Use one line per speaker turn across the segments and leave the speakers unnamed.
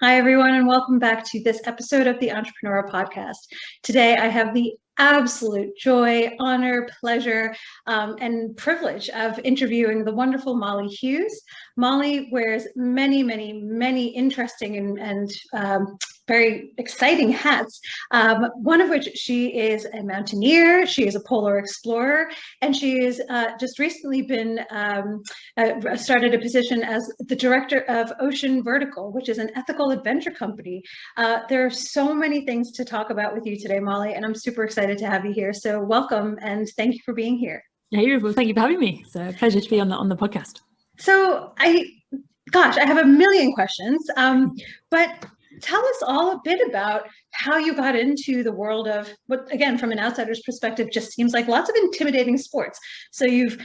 Hi, everyone, and welcome back to this episode of the Entrepreneur Podcast. Today, I have the absolute joy, honor, pleasure, and privilege of interviewing the wonderful Mollie Hughes. Mollie wears many interesting and very exciting hats, one of which she is a mountaineer, she is a polar explorer, and she has just recently been started a position as the director of Ocean Vertical, which is an ethical adventure company. There are so many things to talk about with you today, Mollie, and I'm super excited to have you here. So welcome, and thank you for being here.
Hey, well, thank you for having me. It's a pleasure to be on the podcast.
So I have a million questions, but tell us all a bit about how you got into the world of what, again, from an outsider's perspective, just seems like lots of intimidating sports. So you've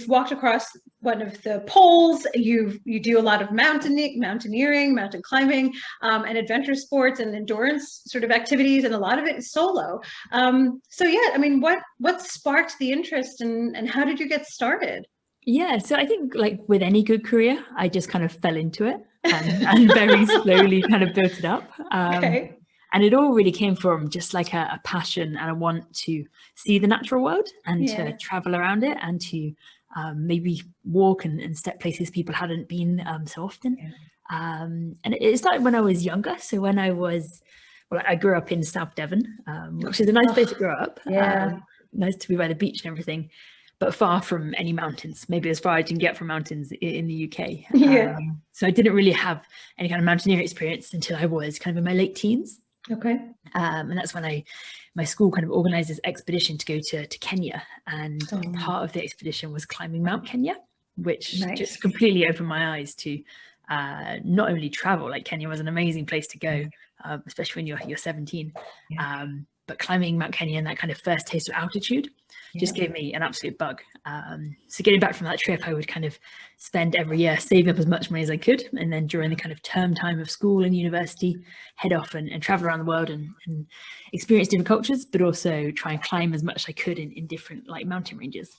walked across one of the poles, you do a lot of mountaineering, mountain climbing, and adventure sports and endurance sort of activities, and a lot of it is solo. So yeah, I mean, what sparked the interest and how did you get started?
Yeah, so I think like with any good career, I just kind of fell into it and very slowly kind of built it up.
Okay.
And it all really came from just like a passion and a want to see the natural world and to travel around it and to maybe walk and step places people hadn't been so often. And it started when I was younger. So when I grew up in South Devon, which is a nice place to grow up. Nice to be by the beach and everything, but far from any mountains, maybe as far as you can get from mountains in the UK. So I didn't really have any kind of mountaineering experience until I was kind of in my late teens.
Okay.
And that's when my school kind of organized this expedition to go to Kenya. And part of the expedition was climbing Mount Kenya, which just completely opened my eyes to not only travel, like Kenya was an amazing place to go, especially when you're 17. But climbing Mount Kenya and that kind of first taste of altitude just gave me an absolute bug. So getting back from that trip, I would kind of spend every year saving up as much money as I could. And then during the kind of term time of school and university, head off and travel around the world and experience different cultures, but also try and climb as much as I could in different like mountain ranges.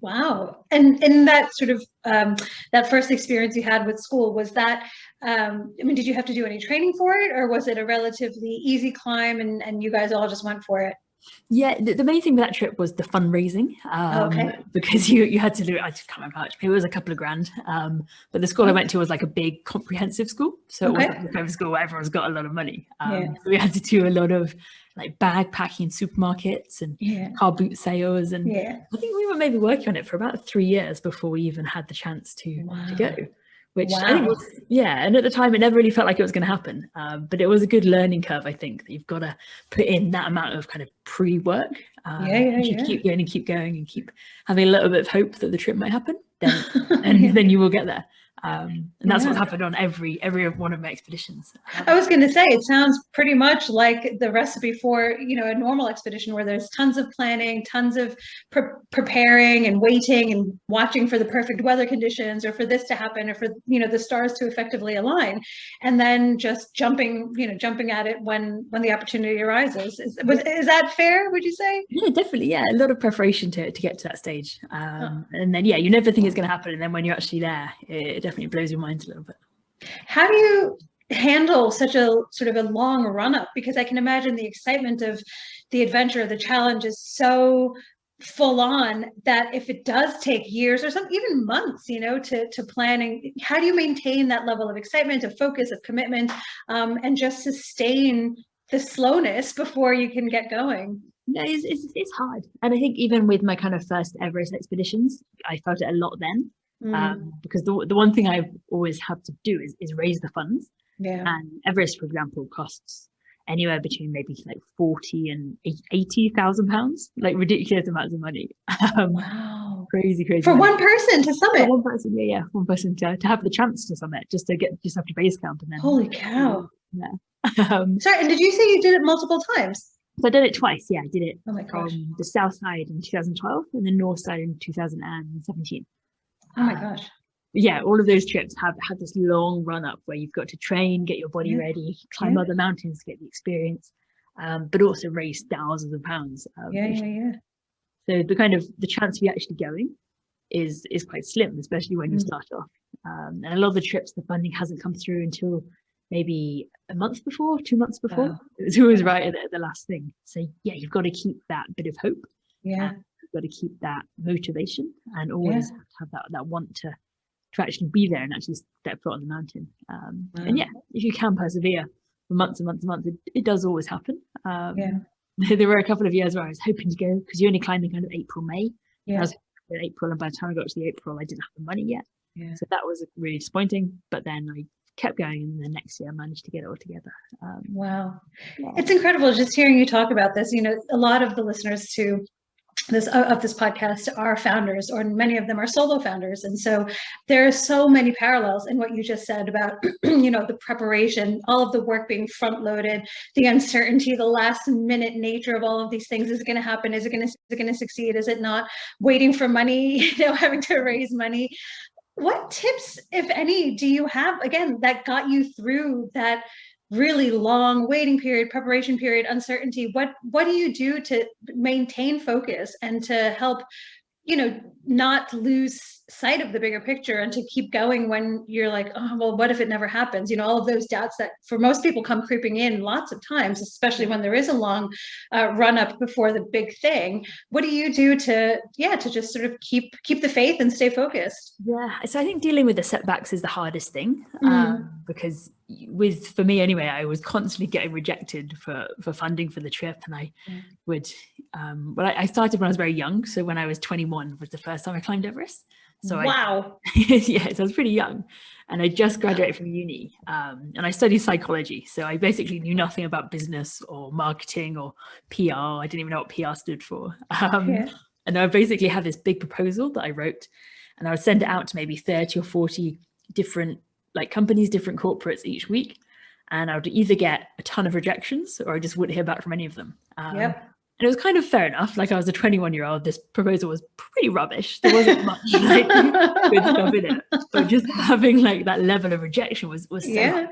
Wow. And in that sort of that first experience you had with school, was that, I mean, did you have to do any training for it, or was it a relatively easy climb and you guys all just went for it?
Yeah, the main thing with that trip was the fundraising, because you had to do it. I just can't remember how much. It was a couple of grand, but the school I went to was like a big comprehensive school, so it wasn't the type of school where everyone's got a lot of money. So we had to do a lot of like bag packing in supermarkets and car boot sales, and I think we were maybe working on it for about 3 years before we even had the chance to go. Which I think was, and at the time it never really felt like it was going to happen, but it was a good learning curve. I think that you've got to put in that amount of kind of pre-work. You keep going and keep having a little bit of hope that the trip might happen, then you will get there. And that's what's happened on every one of my expeditions.
I was going to say, it sounds pretty much like the recipe for, a normal expedition where there's tons of planning, tons of preparing and waiting and watching for the perfect weather conditions, or for this to happen, or for, the stars to effectively align, and then just jumping at it when the opportunity arises. Is that fair, would you say?
Yeah, definitely. Yeah, a lot of preparation to get to that stage. And then, you never think it's going to happen. And then when you're actually there, it definitely blows your mind a little bit.
How do you handle such a sort of a long run up? Because I can imagine the excitement of the adventure, the challenge is so full on that if it does take years or even months, to planning, how do you maintain that level of excitement, of focus, of commitment, and just sustain the slowness before you can get going?
No, it's hard. And I think even with my kind of first Everest expeditions, I felt it a lot then. Because the one thing I've always had to do is raise the funds. And Everest, for example, costs anywhere between maybe like 40 and 80,000 pounds, like ridiculous amounts of money.
Wow.
Crazy
for money. One person to summit.
For one person, one person to have the chance to summit, just up to base camp, and then
holy cow. Sorry, and did you say you did it multiple times?
So I did it twice. I did it from the south side in 2012 and the north side in 2017.
Oh my gosh.
All of those trips have had this long run up where you've got to train, get your body ready, climb other mountains, get the experience, but also raise thousands of pounds. So the chance of you actually going is quite slim, especially when you start off. And a lot of the trips, the funding hasn't come through until maybe a month before, 2 months before. It was always right at the last thing. So yeah, you've got to keep that bit of hope.
Yeah.
You've got to keep that motivation, and always have that want to actually be there and actually step foot on the mountain. And yeah, if you can persevere for months and months and months, it does always happen. There were a couple of years where I was hoping to go, because you're only climbing kind of April, May. I was in April, and by the time I got to the April, I didn't have the money yet. So that was really disappointing. But then I kept going, and the next year I managed to get it all together.
Wow. It's incredible just hearing you talk about this. You know, a lot of the listeners to this podcast are founders, or many of them are solo founders. And so there are so many parallels in what you just said about, you know, the preparation, all of the work being front loaded, the uncertainty, the last minute nature of all of these things. Is it going to happen? Is it going to succeed? Is it not? Waiting for money, you know, having to raise money. What tips, if any, do you have, again, that got you through that really long waiting period, preparation period, uncertainty? What do you do to maintain focus and to help, you know, not lose sight of the bigger picture, and to keep going when you're like, oh, well, what if it never happens? You know, all of those doubts that for most people come creeping in lots of times, especially when there is a long run up before the big thing. What do you do to just sort of keep the faith and stay focused?
Yeah, so I think dealing with the setbacks is the hardest thing, because for me anyway, I was constantly getting rejected for funding for the trip, and I would I started when I was very young. So when I was 21 was the first time I climbed Everest. So
wow.
So I was pretty young, and I just graduated from uni, and I studied psychology. So I basically knew nothing about business or marketing or PR. I didn't even know what PR stood for. And I basically had this big proposal that I wrote, and I would send it out to maybe 30 or 40 different companies, different corporates each week. And I would either get a ton of rejections, or I just wouldn't hear back from any of them. And it was kind of fair enough. Like, I was a 21-year-old. This proposal was pretty rubbish. There wasn't much good stuff in it. But just having that level of rejection was so hard.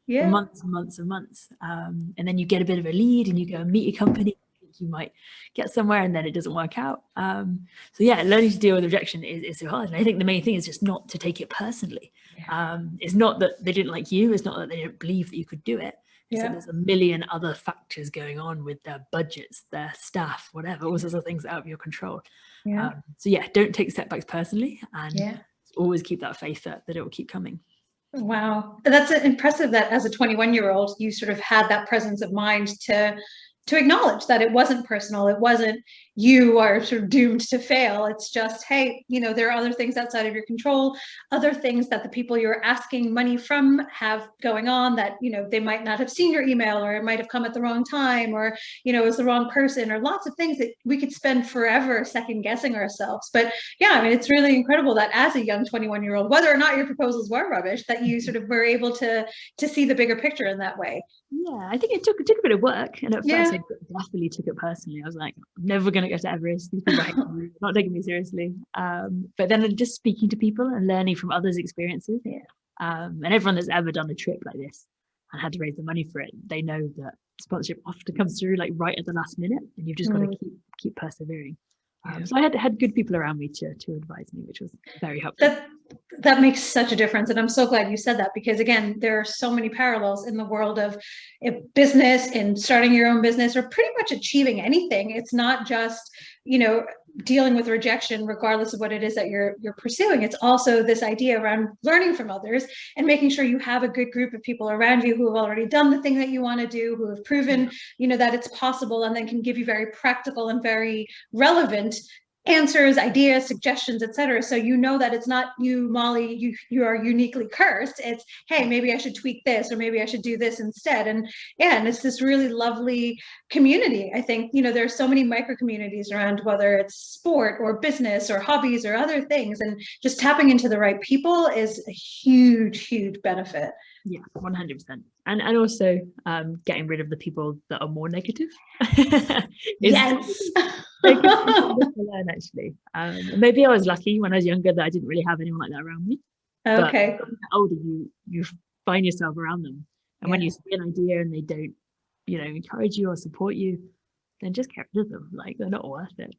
For months and months and months. And then you get a bit of a lead, and you go and meet a company. You might get somewhere, and then it doesn't work out. So yeah, learning to deal with rejection is so hard. And I think the main thing is just not to take it personally. It's not that they didn't like you. It's not that they didn't believe that you could do it. So there's a million other factors going on with their budgets, their staff, whatever, all sorts of things out of your control. So yeah, don't take setbacks personally, and always keep that faith that it will keep coming.
Wow. That's impressive that as a 21-year-old, you sort of had that presence of mind to acknowledge that it wasn't personal. It wasn't you are sort of doomed to fail. It's just, hey, you know, there are other things outside of your control, other things that the people you're asking money from have going on that, you know, they might not have seen your email, or it might have come at the wrong time, or, you know, it was the wrong person, or lots of things that we could spend forever second guessing ourselves. But yeah, I mean, it's really incredible that as a young 21-year-old, whether or not your proposals were rubbish, that you sort of were able to see the bigger picture in that way.
Yeah, I think it took a bit of work, and at first I definitely took it personally. I was like, I'm never going to go to Everest. These people are not taking me seriously. But then just speaking to people and learning from others' experiences, and everyone that's ever done a trip like this and had to raise the money for it, they know that sponsorship often comes through right at the last minute, and you've just got to keep persevering. So I had good people around me to advise me, which was very helpful.
That makes such a difference. And I'm so glad you said that, because again, there are so many parallels in the world of business, in starting your own business, or pretty much achieving anything. It's not just, you know, dealing with rejection, regardless of what it is that you're pursuing. It's also this idea around learning from others and making sure you have a good group of people around you who have already done the thing that you want to do, who have proven, you know, that it's possible, and then can give you very practical and very relevant answers, ideas, suggestions, etc. So you know that it's not you, Mollie, you are uniquely cursed. It's, hey, maybe I should tweak this, or maybe I should do this instead. And it's this really lovely community. I think, you know, there's so many micro communities around, whether it's sport or business or hobbies or other things, and just tapping into the right people is a huge benefit.
Yeah, 100%. And also getting rid of the people that are more negative.
Yes.
Learn, actually. Maybe I was lucky when I was younger that I didn't really have anyone like that around me.
Okay.
But when you're older, you find yourself around them. And when you see an idea and they don't, you know, encourage you or support you, then just get rid of them. Like, they're not worth it.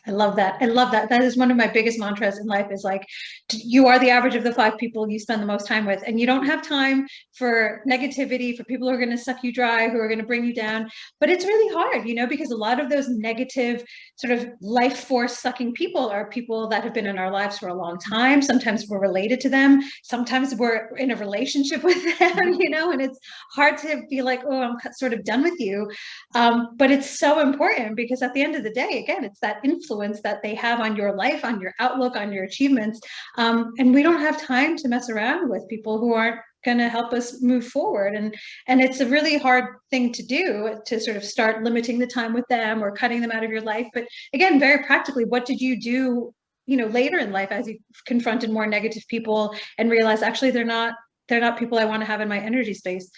I love that. I love that. That is one of my biggest mantras in life, is like, you are the average of the 5 people you spend the most time with. And you don't have time for negativity, for people who are going to suck you dry, who are going to bring you down. But it's really hard, because a lot of those negative sort of life force sucking people are people that have been in our lives for a long time. Sometimes we're related to them. Sometimes we're in a relationship with them, and it's hard to be like, oh, I'm sort of done with you. But it's so important, because at the end of the day, again, it's that influence that they have on your life, on your outlook, on your achievements. And we don't have time to mess around with people who aren't going to help us move forward. And it's a really hard thing to do, to sort of start limiting the time with them or cutting them out of your life. But again, very practically, what did you do, later in life, as you confronted more negative people and realized actually they're not people I want to have in my energy space?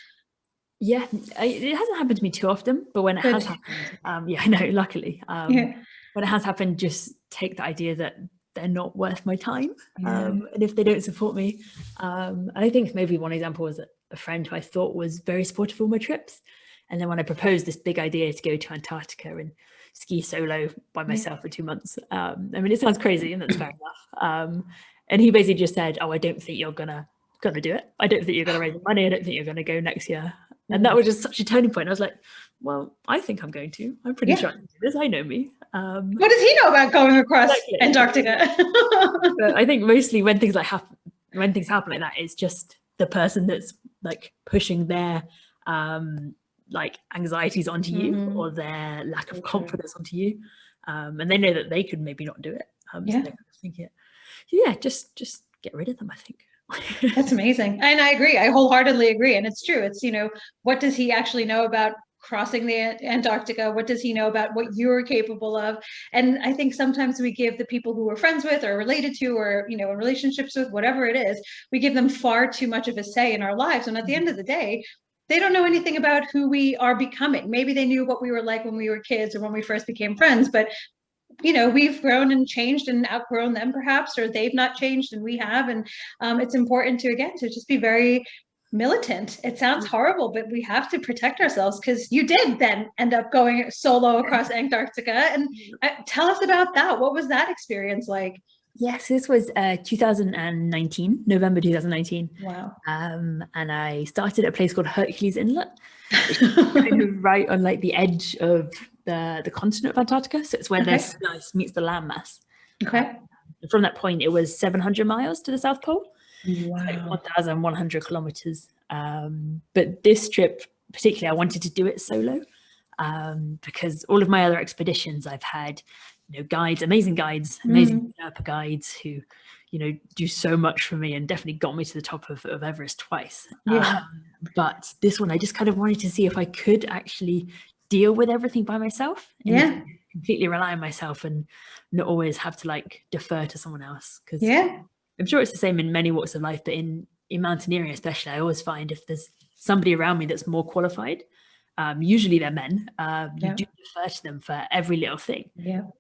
Yeah, it hasn't happened to me too often, but when it has happened, yeah, I know, luckily, when it has happened, just take the idea that they're not worth my time. And if they don't support me, and I think maybe one example was a friend who I thought was very supportive of my trips. And then when I proposed this big idea to go to Antarctica and ski solo by myself for 2 months, I mean, it sounds crazy, and that's fair enough. And he basically just said, oh, I don't think you're gonna do it. I don't think you're gonna raise the money. I don't think you're gonna go next year. And that was just such a turning point. I was like, well, I think I'm going to. I'm pretty sure I can do this. I know me.
What does he know about going across Antarctica?
But I think mostly when things happen like that, it's just the person that's like pushing their like anxieties onto you, or their lack of confidence onto you. And they know that they could maybe not do it. So they kind of think it. So yeah, just get rid of them, I think.
That's amazing. And I agree. I wholeheartedly agree. And it's true. It's, what does he actually know about crossing the Antarctica? What does he know about what you're capable of? And I think sometimes we give the people who we're friends with or related to, or, in relationships with, whatever it is, we give them far too much of a say in our lives. And at the end of the day, they don't know anything about who we are becoming. Maybe they knew what we were like when we were kids or when we first became friends, but we've grown and changed and outgrown them perhaps, or they've not changed and we have. And it's important to just be very militant. It sounds horrible, but we have to protect ourselves, because you did then end up going solo across Antarctica. And tell us about that. What was that experience like?
Yes, this was 2019, November 2019.
Wow.
And I started at a place called Hercules Inlet, which is kind of right on like the edge of the continent of Antarctica. So it's where the ice meets the landmass.
Okay.
From that point, it was 700 miles to the South Pole.
Wow.
Like 1,100 kilometers. But this trip, particularly, I wanted to do it solo, because all of my other expeditions, I've had, guides, amazing Sherpa guides who, do so much for me and definitely got me to the top of Everest twice. But this one, I just kind of wanted to see if I could actually deal with everything by myself. And completely rely on myself and not always have to like defer to someone else. Because I'm sure it's the same in many walks of life, but in mountaineering especially, I always find if there's somebody around me that's more qualified, usually they're men, you do defer to them for every little thing.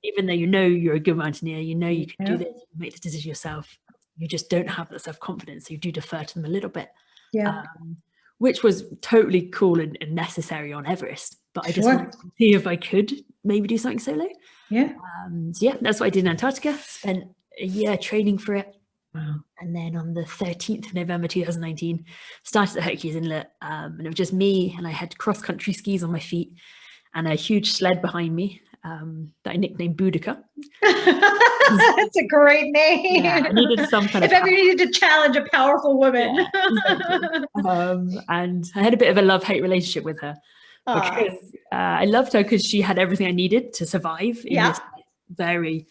Even though you're a good mountaineer, you can do this, make the decision yourself, you just don't have that self-confidence, so you do defer to them a little bit. Which was totally cool and necessary on Everest, but I just wanted to see if I could maybe do something solo. So that's what I did in Antarctica. Spent a year training for it. Wow. And then on the 13th of November 2019, started at Hercules Inlet, and it was just me, and I had cross-country skis on my feet and a huge sled behind me that I nicknamed Boudica.
That's a great name.
I needed some kind
of. If ever you needed to challenge a powerful woman.
Exactly. And I had a bit of a love-hate relationship with her, because I loved her because she had everything I needed to survive in this very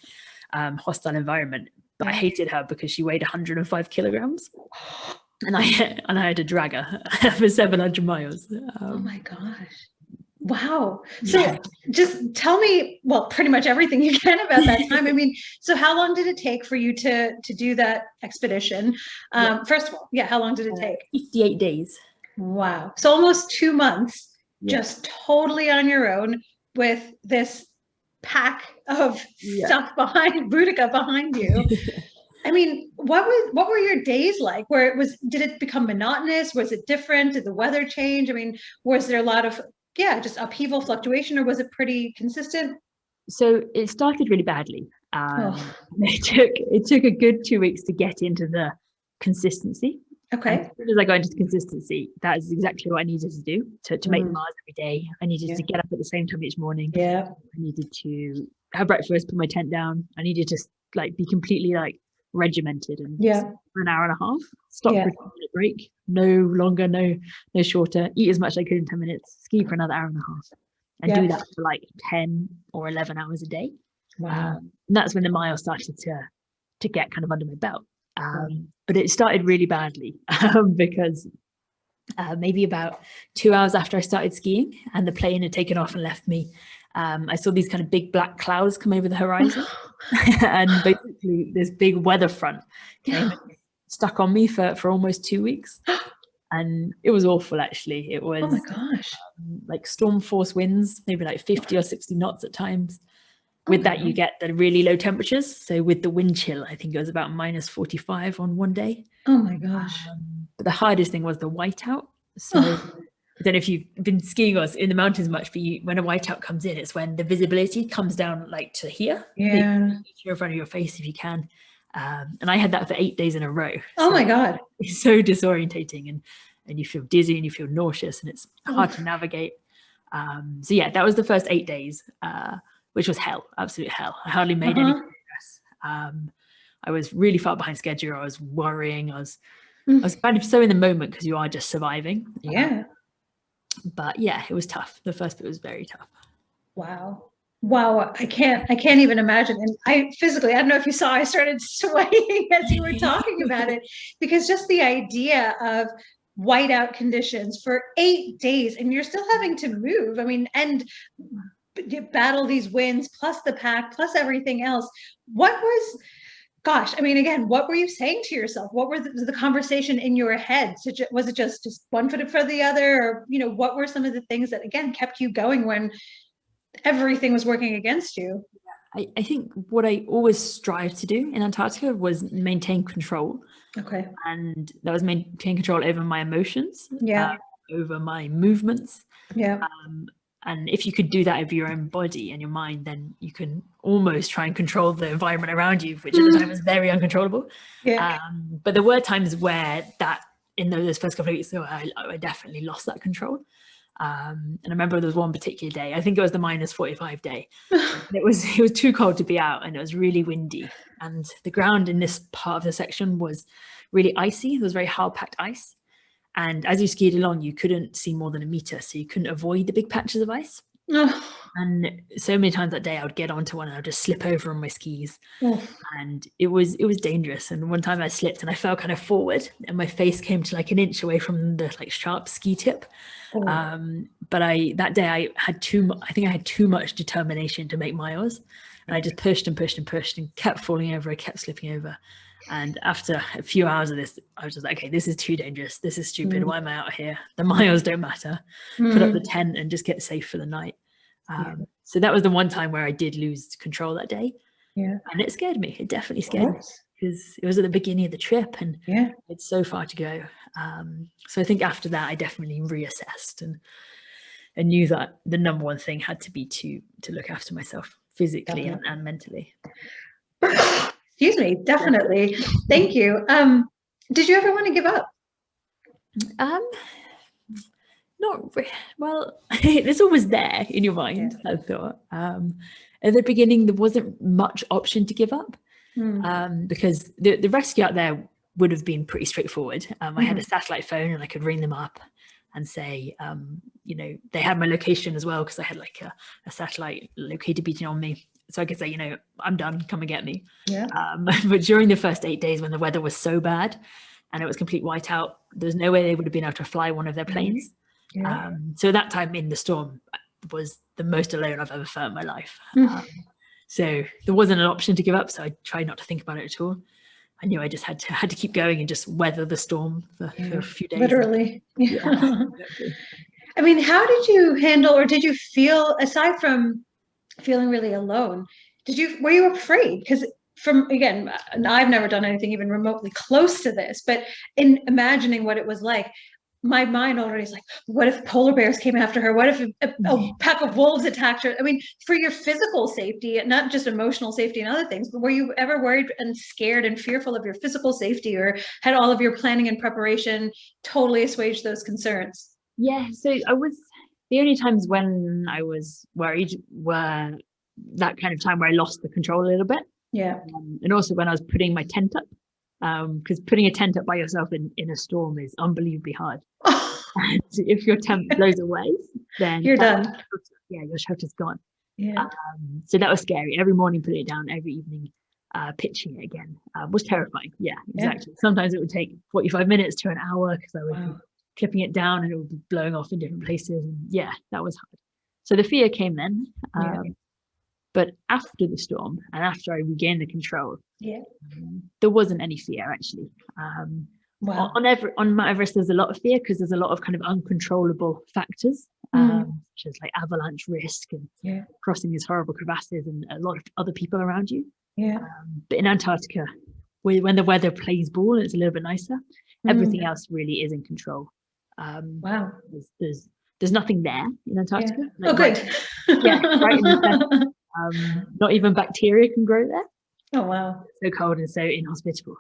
hostile environment. But I hated her because she weighed 105 kilograms, and I had to drag her for 700 miles.
Oh my gosh. Wow. So just tell me, well, pretty much everything you can about that time. I mean, so how long did it take for you to do that expedition? First of all, how long did it take?
58 days.
Wow. So almost 2 months, just totally on your own with this pack of stuff behind Boudica behind you. I mean, what were your days like? Did it become monotonous? Was it different? Did the weather change? I mean, was there a lot of yeah, just upheaval, fluctuation, or was it pretty consistent?
So it started really badly.
Oh,
It took a good 2 weeks to get into the consistency. And
okay.
as soon as I got into the consistency, that is exactly what I needed to do to make the miles every day. I needed to get up at the same time each morning.
Yeah.
I needed to have breakfast, put my tent down. I needed to like be completely like regimented and for an hour and a half, stop for a 10-minute break, no longer, no shorter, eat as much as I could in 10 minutes, ski for another hour and a half, and do that for like 10 or 11 hours a day.
Wow.
And that's when the miles started to get kind of under my belt. But it started really badly because maybe about 2 hours after I started skiing and the plane had taken off and left me, I saw these kind of big black clouds come over the horizon. And basically this big weather front came and stuck on me for almost 2 weeks. And it was awful, actually. It was,
oh my gosh,
like storm force winds, maybe like 50 or 60 knots at times. With that, you get the really low temperatures. So with the wind chill, I think it was about minus 45 on one day.
Oh my gosh.
But the hardest thing was the whiteout. So I don't know if you've been skiing or in the mountains much, but when a whiteout comes in, it's when the visibility comes down like to here.
Yeah.
Here in front of your face if you can. And I had that for 8 days in a row.
Oh my God.
It's so disorientating, and you feel dizzy and you feel nauseous, and it's hard to navigate. So yeah, that was the first 8 days, which was hell, absolute hell. I hardly made any progress. I was really far behind schedule. I was worrying. I was kind of so in the moment because you are just surviving.
Yeah.
But yeah, it was tough. The first bit was very tough.
Wow. Wow. I can't even imagine. And I don't know if you saw, I started swaying as you were talking about it, because just the idea of whiteout conditions for 8 days and you're still having to move. I mean, and battle these winds plus the pack plus everything else. Gosh, I mean, again, what were you saying to yourself? What were the conversation in your head? Was it just one foot for the other? Or, what were some of the things that, again, kept you going when everything was working against you?
I think what I always strived to do in Antarctica was maintain control.
Okay.
And that was maintain control over my emotions, over my movements.
Yeah.
And if you could do that over your own body and your mind, then you can almost try and control the environment around you, which at the time was very uncontrollable.
Yeah.
But there were times where in those first couple of weeks, I definitely lost that control. And I remember there was one particular day, I think it was the minus 45 day. It was too cold to be out and it was really windy. And the ground in this part of the section was really icy. There was very hard packed ice. And as you skied along, you couldn't see more than a meter. So you couldn't avoid the big patches of ice. And so many times that day I would get onto one and I would just slip over on my skis. And it was dangerous. And one time I slipped and I fell kind of forward and my face came to like an inch away from the like sharp ski tip. But that day I had too much determination to make miles. And I just pushed and pushed and pushed and kept falling over. I kept slipping over. And after a few hours of this, I was just like, okay, this is too dangerous. This is stupid. Why am I out here? The miles don't matter. Put up the tent and just get safe for the night. So that was the one time where I did lose control that day.
Yeah.
And it scared me. It definitely scared me because it was at the beginning of the trip and it's so far to go. So I think after that, I definitely reassessed and knew that the number one thing had to be to look after myself physically and mentally.
Excuse me, definitely. Thank you. Did you ever want to give up?
Not well. It's always there in your mind. I thought at the beginning there wasn't much option to give up because the rescue out there would have been pretty straightforward. I had a satellite phone and I could ring them up and say, they had my location as well because I had like a satellite locator beacon on me. So I could say, I'm done, come and get me. But during the first 8 days when the weather was so bad and it was complete whiteout, there's no way they would have been able to fly one of their planes. So that time in the storm was the most alone I've ever felt in my life. So there wasn't an option to give up. So I tried not to think about it at all. I knew I just had to keep going and just weather the storm for a few days.
Literally. Exactly. I mean, how did you handle, or did you feel, aside from feeling really alone, were you afraid? Because again, I've never done anything even remotely close to this, but in imagining what it was like, my mind already is like, what if polar bears came after her? What if a pack of wolves attacked her? I mean, for your physical safety, not just emotional safety and other things, but were you ever worried and scared and fearful of your physical safety, or had all of your planning and preparation totally assuaged those concerns?
Yeah, so I was, the only times when I was worried were that kind of time where I lost the control a little bit.
Yeah.
And also when I was putting my tent up, because putting a tent up by yourself in a storm is unbelievably hard. And if your tent blows away, then
you're done.
Yeah, your shelter's gone.
Yeah.
So that was scary. Every morning putting it down, every evening pitching it again was terrifying. Yeah, exactly. Yeah. Sometimes it would take 45 minutes to an hour because I would be clipping it down and it would be blowing off in different places. And yeah, that was hard. So the fear came then. But after the storm and after I regained the control, there wasn't any fear actually. On Mount Everest, there's a lot of fear because there's a lot of kind of uncontrollable factors, such as like avalanche risk and crossing these horrible crevasses and a lot of other people around you. But in Antarctica, when the weather plays ball and it's a little bit nicer, everything else really is in control. There's nothing there in Antarctica.
Like, oh, good.
Right in the center. Not even bacteria can grow there.
Oh, wow.
So cold and so inhospitable.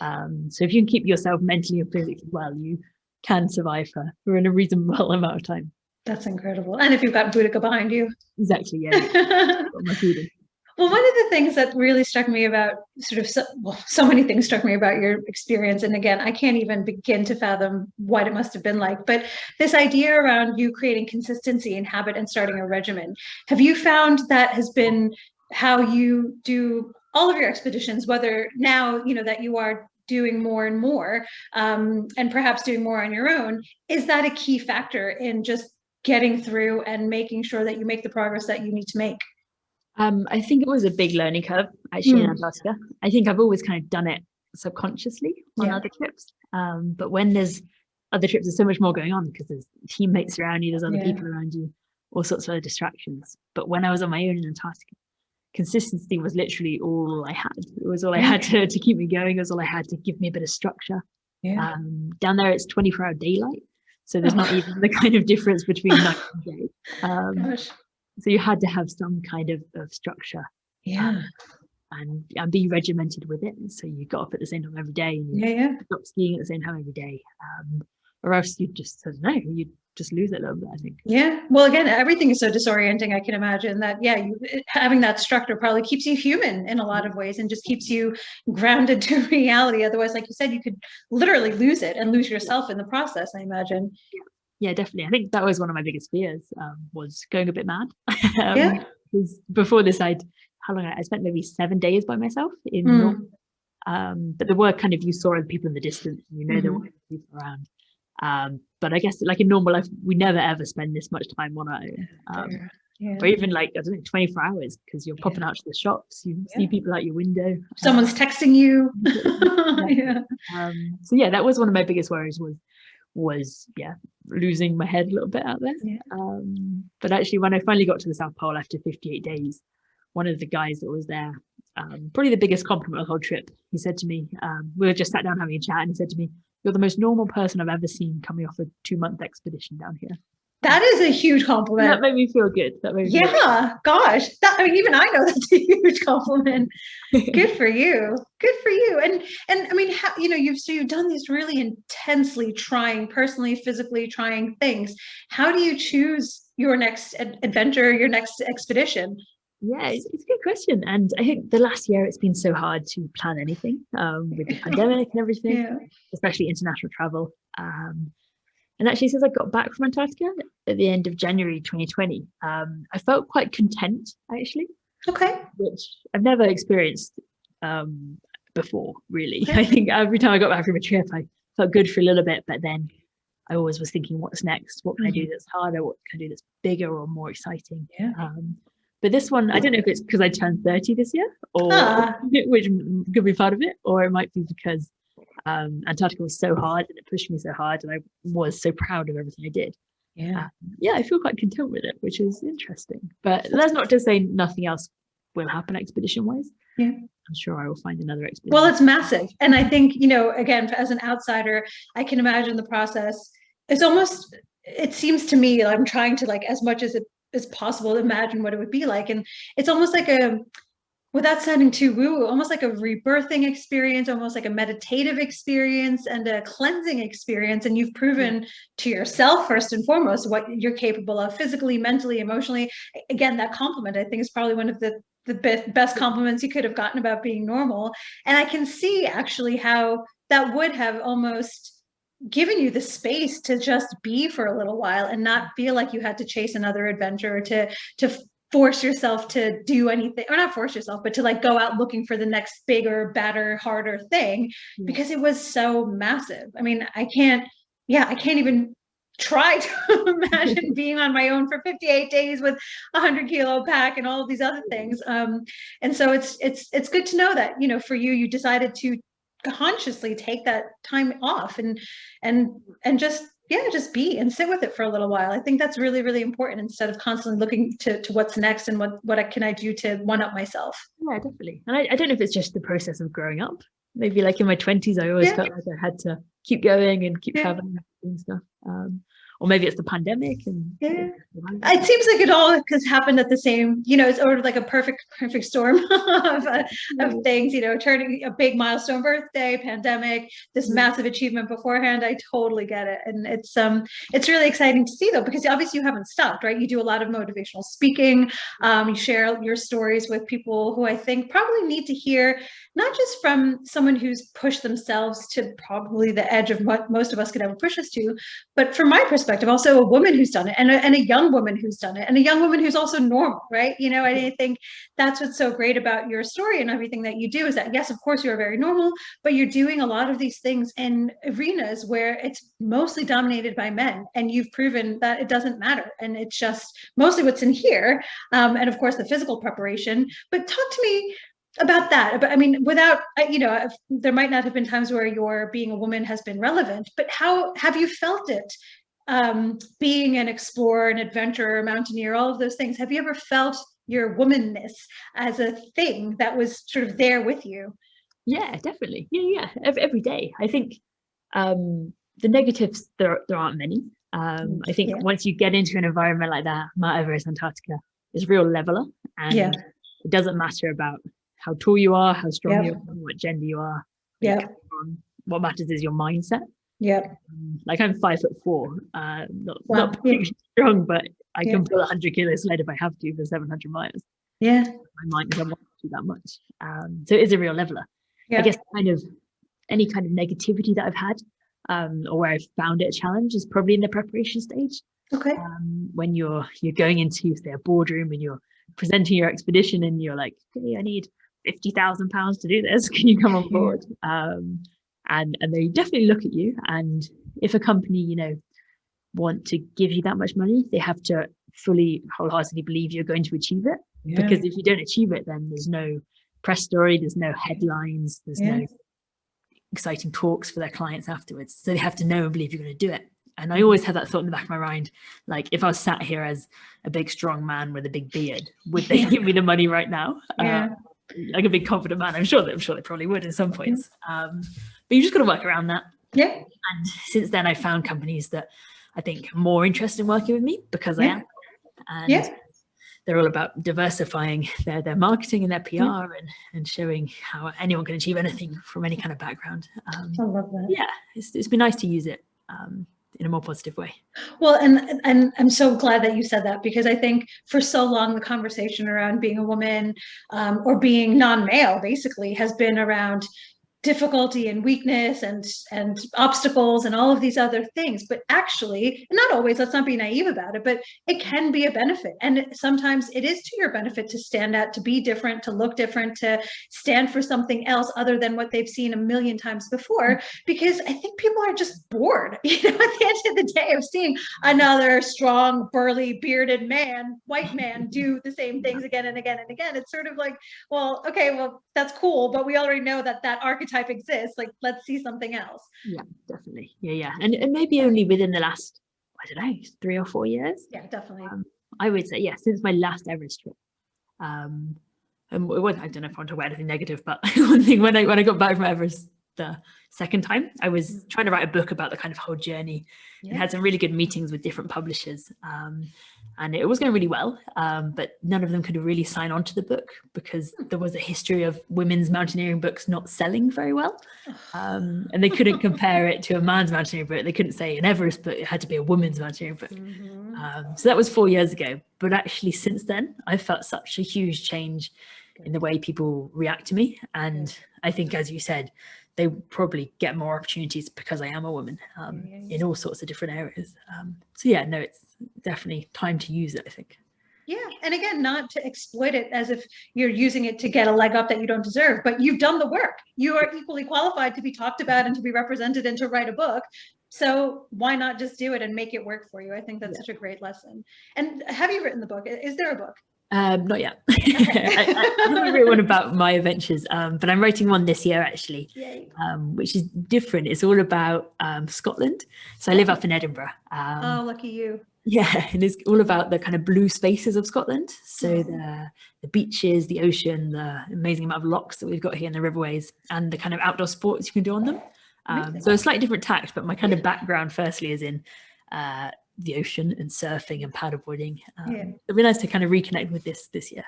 So if you can keep yourself mentally and physically well, you can survive for a reasonable amount of time.
That's incredible. And if you've got Boudica behind you.
Exactly, yeah.
Well, one of the things that really struck me about so many things struck me about your experience. And again, I can't even begin to fathom what it must have been like. But this idea around you creating consistency in habit and starting a regimen, have you found that has been how you do all of your expeditions, whether now, that you are doing more and more and perhaps doing more on your own, is that a key factor in just getting through and making sure that you make the progress that you need to make?
I think it was a big learning curve actually in Antarctica. I think I've always kind of done it subconsciously on other trips. But when there's other trips, there's so much more going on because there's teammates around you, there's other people around you, all sorts of other distractions. But when I was on my own in Antarctica, consistency was literally all I had. It was all I had to keep me going. It was all I had to give me a bit of structure. Down there, it's 24-hour daylight. So there's not even the kind of difference between night and day. So you had to have some kind of structure, and be regimented with it. So you got up at the same time every day, and you stopped skiing at the same time every day, or else you'd just, I don't know, you'd just lose it a little bit, I think. Yeah.
Well, again, everything is so disorienting. I can imagine that. Having that structure probably keeps you human in a lot of ways and just keeps you grounded to reality. Otherwise, like you said, you could literally lose it and lose yourself in the process, I imagine.
Yeah, definitely. I think that was one of my biggest fears, was going a bit mad. Because before this, I spent maybe 7 days by myself in North. But there were kind of, you saw other people in the distance, there were people around. But I guess like in normal life, we never ever spend this much time on our own. Or even like, I don't know, 24 hours because you're popping out to the shops, you see people out your window.
Someone's texting you.
So yeah, that was one of my biggest worries was losing my head a little bit out there. But actually when I finally got to the South Pole after 58 days, one of the guys that was there, probably the biggest compliment of the whole trip, he said to me, we were just sat down having a chat, and he said to me, "You're the most normal person I've ever seen coming off a 2-month expedition down here."
That is a huge compliment.
That made me feel good.
Gosh. Even I know that's a huge compliment. Good for you. Good for you. And I mean, you've done these really intensely trying, personally, physically trying things. How do you choose your next adventure, your next expedition?
Yeah, it's a good question. And I think the last year it's been so hard to plan anything with the pandemic and everything, especially international travel. And actually, since I got back from Antarctica at the end of January 2020, I felt quite content, actually.
Okay.
Which I've never experienced before, really. I think every time I got back from a trip, I felt good for a little bit, but then I always was thinking, what's next? What can I do that's harder? What can I do that's bigger or more exciting? But this one, I don't know if it's because I turned 30 this year, or which could be part of it, or it might be because Antarctica was so hard and it pushed me so hard, and I was so proud of everything I did. I feel quite content with it, which is interesting. But that's not to say nothing else will happen expedition wise. I'm sure I will find another expedition.
Well, it's massive, and I think again, as an outsider, I can imagine the process it's almost, it seems to me, I'm trying to, like, as much as it is possible, imagine what it would be like. And it's almost like without sounding too woo, almost like a rebirthing experience, almost like a meditative experience and a cleansing experience. And you've proven to yourself, first and foremost, what you're capable of physically, mentally, emotionally. Again, that compliment, I think, is probably one of the best compliments you could have gotten about being normal. And I can see actually how that would have almost given you the space to just be for a little while and not feel like you had to chase another adventure, or to force yourself to do anything, or not force yourself, but to like go out looking for the next bigger, badder, harder thing, because it was so massive. I mean, I can't even try to imagine being on my own for 58 days with a 100-kilo pack and all of these other things. And so it's good to know that, for you decided to consciously take that time off and just be and sit with it for a little while. I think that's really, really important, instead of constantly looking to what's next and what can I do to one up myself.
Yeah, definitely. And I don't know if it's just the process of growing up. Maybe like in my 20s, I always felt like I had to keep going and keep traveling and stuff. Or maybe it's the pandemic. And
it seems like it all has happened at the same, it's sort of like a perfect storm of things, turning a big milestone, birthday, pandemic, this massive achievement beforehand. I totally get it. And it's really exciting to see, though, because obviously you haven't stopped, right? You do a lot of motivational speaking. You share your stories with people who I think probably need to hear, not just from someone who's pushed themselves to probably the edge of what most of us could ever push us to, but from my perspective, also a woman who's done it, and a young woman who's done it, and a young woman who's also normal, right? I think that's what's so great about your story and everything that you do, is that, yes, of course, you're very normal, but you're doing a lot of these things in arenas where it's mostly dominated by men, and you've proven that it doesn't matter, and it's just mostly what's in here, and of course the physical preparation. But talk to me about that. But I mean, without, there might not have been times where your being a woman has been relevant, but how have you felt it, being an explorer, an adventurer, mountaineer, all of those things? Have you ever felt your womanness as a thing that was sort of there with you?
Yeah, definitely. Yeah. Every day. I think the negatives, there aren't many. I think once you get into an environment like that, Mt Everest, Antarctica, is a real leveler, and it doesn't matter about how tall you are, how strong you are, what gender you are. What matters is your mindset. Like I'm 5'4", not strong, but I can pull 100 kilo sled if I have to for 700 miles. My mind doesn't want to do that much. So it is a real leveler. I guess any kind of negativity that I've had, or where I've found it a challenge, is probably in the preparation stage. When you're going into, say, a boardroom and you're presenting your expedition and you're like, okay, I need £50,000 to do this. Can you come on board? And they definitely look at you. And if a company, want to give you that much money, they have to fully, wholeheartedly believe you're going to achieve it. Because if you don't achieve it, then there's no press story, there's no headlines, there's no exciting talks for their clients afterwards. So they have to know and believe you're going to do it. And I always had that thought in the back of my mind, like, if I was sat here as a big strong man with a big beard, would they give me the money right now? Like a big confident man, I'm sure they probably would at some points. But you just got to work around that. And since then, I found companies that I think are more interested in working with me because I am. And they're all about diversifying their marketing and their PR and showing how anyone can achieve anything from any kind of background.
I love that.
Yeah, it's been nice to use it in a more positive way.
Well, and I'm so glad that you said that, because I think for so long the conversation around being a woman, or being non-male, basically has been around difficulty and weakness and obstacles and all of these other things. But actually, not always, let's not be naive about it, but it can be a benefit. And sometimes it is to your benefit to stand out, to be different, to look different, to stand for something else other than what they've seen a million times before. Because I think people are just bored, at the end of the day, of seeing another strong, burly, bearded man, white man, do the same things again and again and again. It's sort of like, well, okay, well, that's cool, but we already know that archetype exists. Like, let's see something else.
Yeah, definitely. And maybe only within the last, I don't know, 3 or 4 years.
Yeah, definitely.
I would say, since my last Everest trip. And I don't know if I want to talk about anything negative, but one thing, when I got back from Everest, the second time. I was trying to write a book about the kind of whole journey and had some really good meetings with different publishers. And it was going really well, but none of them could really sign on to the book because there was a history of women's mountaineering books not selling very well. And they couldn't compare it to a man's mountaineering book. They couldn't say an Everest book, it had to be a woman's mountaineering book. So that was 4 years ago. But actually since then, I've felt such a huge change in the way people react to me. And I think, as you said, they probably get more opportunities because I am a woman in all sorts of different areas. So yeah, no, it's definitely time to use it, I think.
Yeah. And again, not to exploit it as if you're using it to get a leg up that you don't deserve, but you've done the work. You are equally qualified to be talked about and to be represented and to write a book. So why not just do it and make it work for you? I think that's such a great lesson. And have you written the book? Is there a book?
Not yet. I haven't written one about my adventures, but I'm writing one this year actually, which is different. It's all about Scotland. So I live up in Edinburgh.
Oh, lucky you.
Yeah, and it's all about the kind of blue spaces of Scotland. So the beaches, the ocean, the amazing amount of lochs that we've got here in the riverways, and the kind of outdoor sports you can do on them. So a slightly different tact, but my kind of background firstly is in the ocean and surfing and paddleboarding. It'd be nice to kind of reconnect with this year.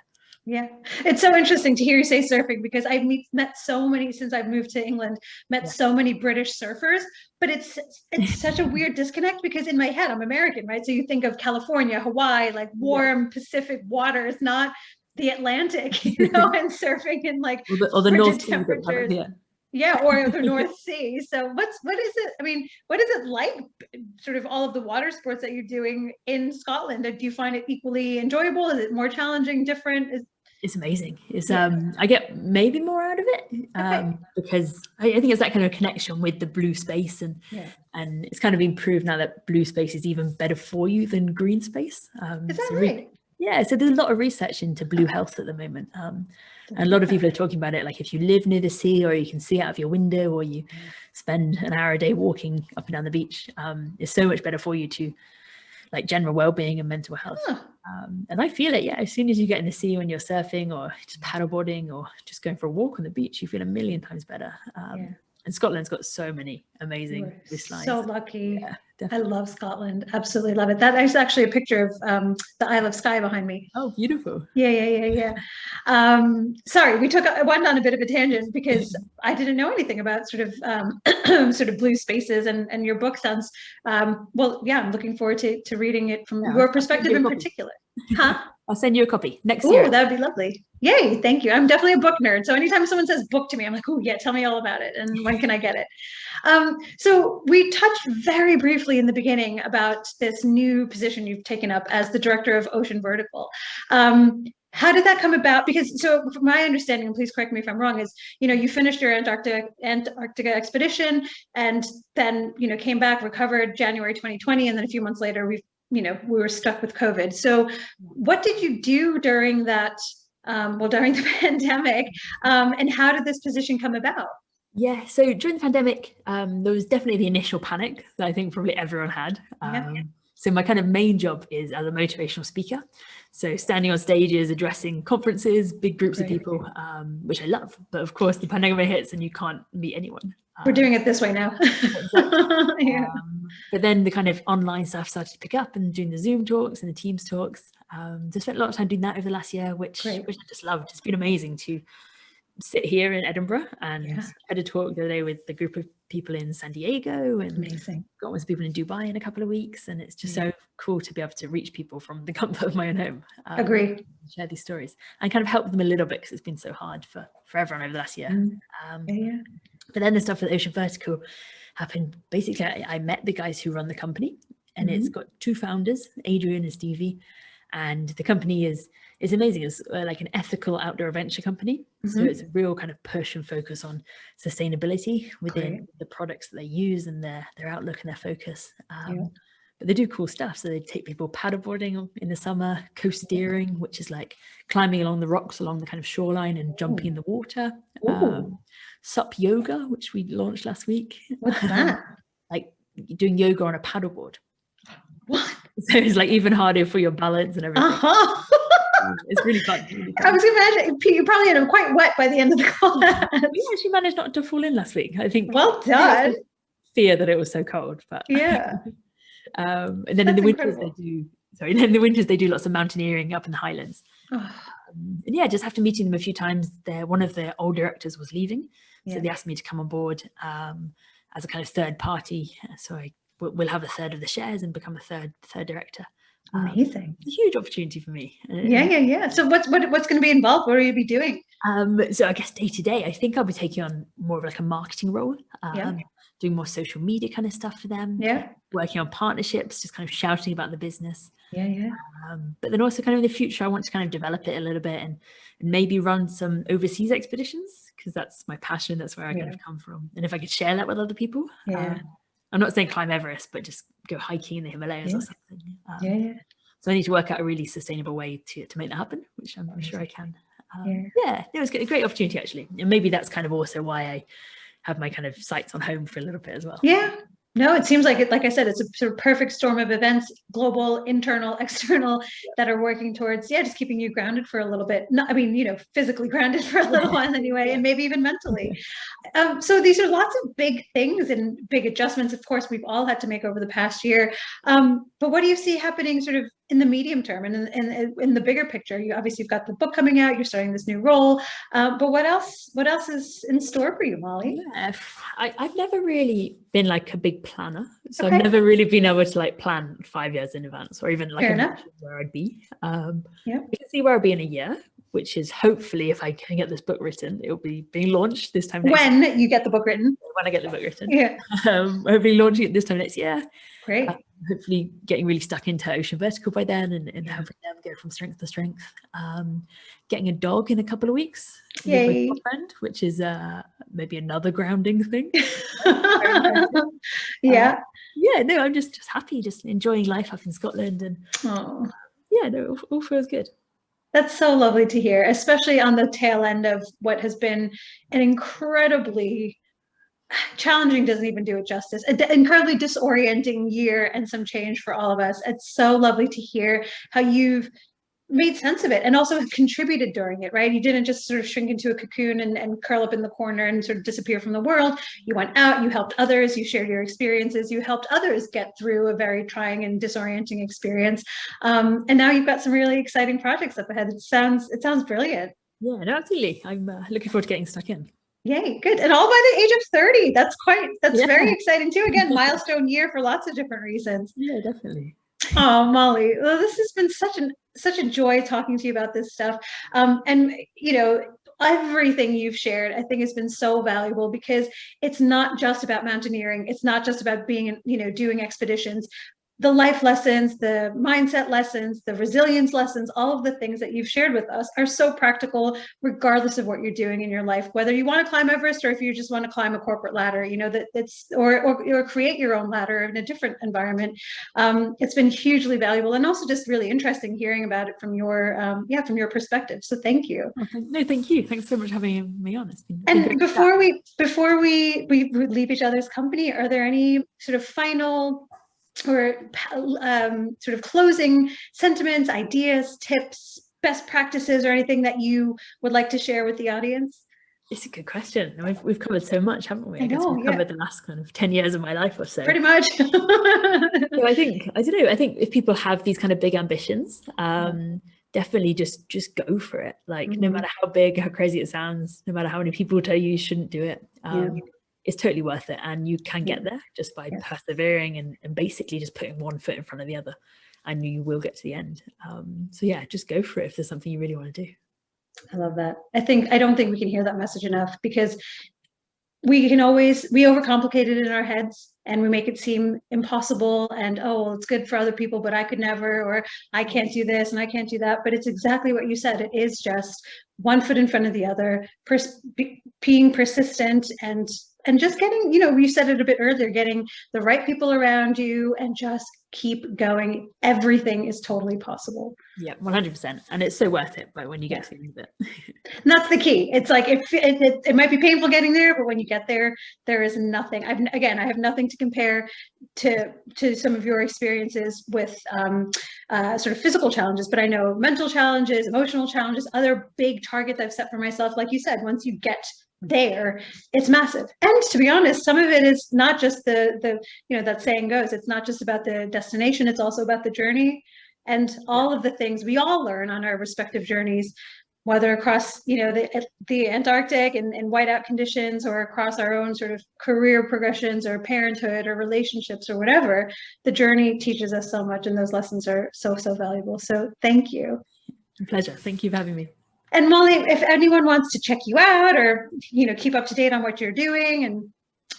Yeah, it's so interesting to hear you say surfing because I've met so many since I've moved to England, so many British surfers, but it's such a weird disconnect because in my head, I'm American, right? So you think of California, Hawaii, like warm Pacific waters, not the Atlantic, you know, and surfing in like
or the North Sea
temperatures. Yeah, or the North Sea. So what is it? I mean, what is it like, sort of all of the water sports that you're doing in Scotland? Do you find it equally enjoyable? Is it more challenging, different?
It's amazing. It's I get maybe more out of it because I think it's that kind of connection with the blue space, and it's kind of been proved now that blue space is even better for you than green space.
Is that right?
Yeah, so there's a lot of research into blue health at the moment. And a lot of people are talking about it, like if you live near the sea or you can see out of your window or you spend an hour a day walking up and down the beach, it's so much better for you to like general well-being and mental health. And I feel it, as soon as you get in the sea when you're surfing or just paddleboarding or just going for a walk on the beach, you feel a million times better. And Scotland's got so many amazing coastlines. So
lucky. I love Scotland. Absolutely love it. That is actually a picture of the Isle of Skye behind me.
Oh, beautiful.
Yeah. Sorry, I went on a bit of a tangent because I didn't know anything about sort of blue spaces, and your book sounds I'm looking forward to reading it from your perspective in particular.
I'll send you a copy next year.
Oh, that would be lovely. Yay, thank you. I'm definitely a book nerd. So anytime someone says book to me, I'm like, oh yeah, tell me all about it. And when can I get it? So we touched very briefly in the beginning about this new position you've taken up as the director of Ocean Vertical. How did that come about? Because so from my understanding, and please correct me if I'm wrong, is, you finished your Antarctica expedition and then, came back, recovered January 2020. And then a few months later, we were stuck with COVID. So what did you do during that, during the pandemic, and how did this position come about?
Yeah, so during the pandemic, there was definitely the initial panic that I think probably everyone had. So my kind of main job is as a motivational speaker. So standing on stages, addressing conferences, big groups of people, which I love. But of course, the pandemic hits and you can't meet anyone.
We're doing it this way now.
But then the kind of online stuff started to pick up, and doing the Zoom talks and the Teams talks. Just spent a lot of time doing that over the last year, which I just loved. It's been amazing to sit here in Edinburgh and had a talk the other day with the group of people in San Diego, and got with people in Dubai in a couple of weeks, and it's just so cool to be able to reach people from the comfort of my own home.
Agree.
Share these stories and kind of help them a little bit because it's been so hard for everyone over the last year. But then the stuff with Ocean Vertical happened. Basically, I met the guys who run the company, and it's got two founders, Adrian and Stevie, and the company is amazing. It's like an ethical outdoor adventure company. So it's a real kind of push and focus on sustainability within the products that they use and their outlook and their focus. But they do cool stuff. So they take people paddleboarding in the summer, coast steering, which is like climbing along the rocks along the kind of shoreline and jumping in the water. Sup yoga, which we launched last week.
What's that?
Like doing yoga on a paddleboard.
What?
So it's like even harder for your balance and everything. It's really fun. Really fun.
I was imagine you probably had them quite wet by the end of the class.
We actually managed not to fall in last week. I think.
Well done.
Fear that it was so cold, but
yeah.
And then
That's
in the winters
incredible.
they do. Sorry, then in the winters they do lots of mountaineering up in the Highlands. And yeah, just after meeting them a few times, one of their old directors was leaving, so they asked me to come on board as a kind of third party. So we'll have a third of the shares and become a third director.
Amazing.
It's a huge opportunity for me.
Yeah. So what's going to be involved? What will you be doing?
So I guess day to day, I think I'll be taking on more of like a marketing role. Doing more social media kind of stuff for them. Working on partnerships, just kind of shouting about the business. But then also kind of in the future, I want to kind of develop it a little bit and maybe run some overseas expeditions, because that's my passion. That's where I kind of come from. And if I could share that with other people, I'm not saying climb Everest, but just go hiking in the Himalayas or something. So I need to work out a really sustainable way to make that happen, which I'm sure I can. It was a great opportunity, actually. And maybe that's kind of also why I have my kind of sights on home for a little bit as well.
No, it seems like it. Like I said, it's a sort of perfect storm of events, global, internal, external, that are working towards, just keeping you grounded for a little bit. Not, I mean, physically grounded for a little while anyway, and maybe even mentally. So these are lots of big things and big adjustments, of course, we've all had to make over the past year. But what do you see happening sort of in the medium term and in the bigger picture? You obviously have got the book coming out, you're starting this new role, but what else is in store for you, Mollie?
I've never really been like a big planner, so I've never really been able to like plan 5 years in advance, or even like where I'd be. You can see where I'll be in a year, which is hopefully, if I can get this book written, it'll be being launched this time next year.
When you get the book written?
When I get the book written. Hopefully launching it this time next year.
Great.
Hopefully getting really stuck into Ocean Vertical by then and helping them go from strength to strength. Getting a dog in a couple of weeks.
Yay.
With my girlfriend, which is maybe another grounding thing. No, I'm just happy, just enjoying life up in Scotland, and all feels good.
That's so lovely to hear, especially on the tail end of what has been an incredibly challenging, doesn't even do it justice, an incredibly disorienting year and some change for all of us. It's so lovely to hear how you've made sense of it and also have contributed during it, right? You didn't just sort of shrink into a cocoon and curl up in the corner and sort of disappear from the world. You went out, you helped others, you shared your experiences, you helped others get through a very trying and disorienting experience. And now you've got some really exciting projects up ahead. It sounds brilliant.
Yeah, no, absolutely. I'm looking forward to getting stuck in.
Yay, good. And all by the age of 30. That's very exciting too. Again, milestone year for lots of different reasons.
Yeah, definitely.
Oh, Mollie, well, this has been such a joy talking to you about this stuff. And everything you've shared, I think, has been so valuable, because it's not just about mountaineering. It's not just about being, doing expeditions. The life lessons, the mindset lessons, the resilience lessons, all of the things that you've shared with us are so practical, regardless of what you're doing in your life, whether you want to climb Everest or if you just want to climb a corporate ladder, or create your own ladder in a different environment. It's been hugely valuable, and also just really interesting hearing about it from your perspective. So thank you.
Okay. No, thank you. Thanks so much for having me on. It's been
and before we leave each other's company, are there any sort of final or sort of closing sentiments, ideas, tips, best practices, or anything that you would like to share with the audience?
It's a good question. We've covered so much, haven't we?
I guess we've
covered the last kind of 10 years of my life or so.
Pretty much.
So I think if people have these kind of big ambitions, definitely just go for it. Like, no matter how big, how crazy it sounds, no matter how many people tell you shouldn't do it, it's totally worth it, and you can get there just by persevering and basically just putting one foot in front of the other, and you will get to the end. So just go for it if there's something you really want to do.
I love that. I don't think we can hear that message enough, because we overcomplicate it in our heads and we make it seem impossible, and it's good for other people, but I could never, or I can't do this and I can't do that. But it's exactly what you said. It is just one foot in front of the other, being persistent and and just getting, you know, you said it a bit earlier, getting the right people around you and just keep going. Everything is totally possible.
Yeah, 100%. And it's so worth it, but when you get through it.
And that's the key. It's like, it might be painful getting there, but when you get there, there is nothing. I have nothing to compare to some of your experiences with sort of physical challenges, but I know mental challenges, emotional challenges, other big targets I've set for myself. Like you said, once you get there, it's massive. And to be honest, some of it is not just the you know, that saying goes, it's not just about the destination, it's also about the journey and all of the things we all learn on our respective journeys, whether across, you know, the Antarctic and whiteout conditions, or across our own sort of career progressions or parenthood or relationships or whatever. The journey teaches us so much, and those lessons are so valuable. So thank you.
A pleasure. Thank you for having me.
And Mollie, if anyone wants to check you out, or, you know, keep up to date on what you're doing, and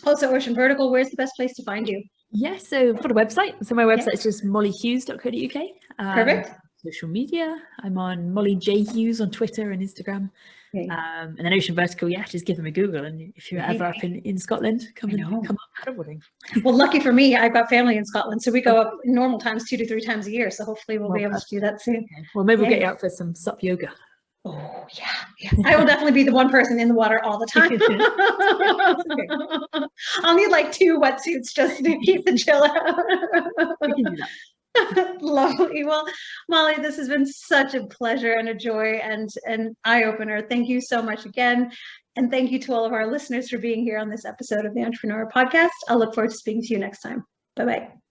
also Ocean Vertical, where's the best place to find you?
Yeah, so I've got a website. So my website is just molliehughes.co.uk.
Perfect.
Social media, I'm on Mollie J Hughes on Twitter and Instagram. And then Ocean Vertical, yeah, just give them a Google. And if you're ever up in Scotland, come up paddleboarding.
Well, lucky for me, I've got family in Scotland, so we go up in normal times 2 to 3 times a year. So hopefully we'll be able to do that soon.
Okay. Well, maybe we'll get you out for some sup yoga.
Oh yeah. I will definitely be the one person in the water all the time. I'll need like 2 wetsuits just to keep the chill out.
We can do that.
Lovely. Well, Mollie, this has been such a pleasure and a joy and an eye-opener. Thank you so much again. And thank you to all of our listeners for being here on this episode of the Entrepreneur Podcast. I'll look forward to speaking to you next time. Bye-bye.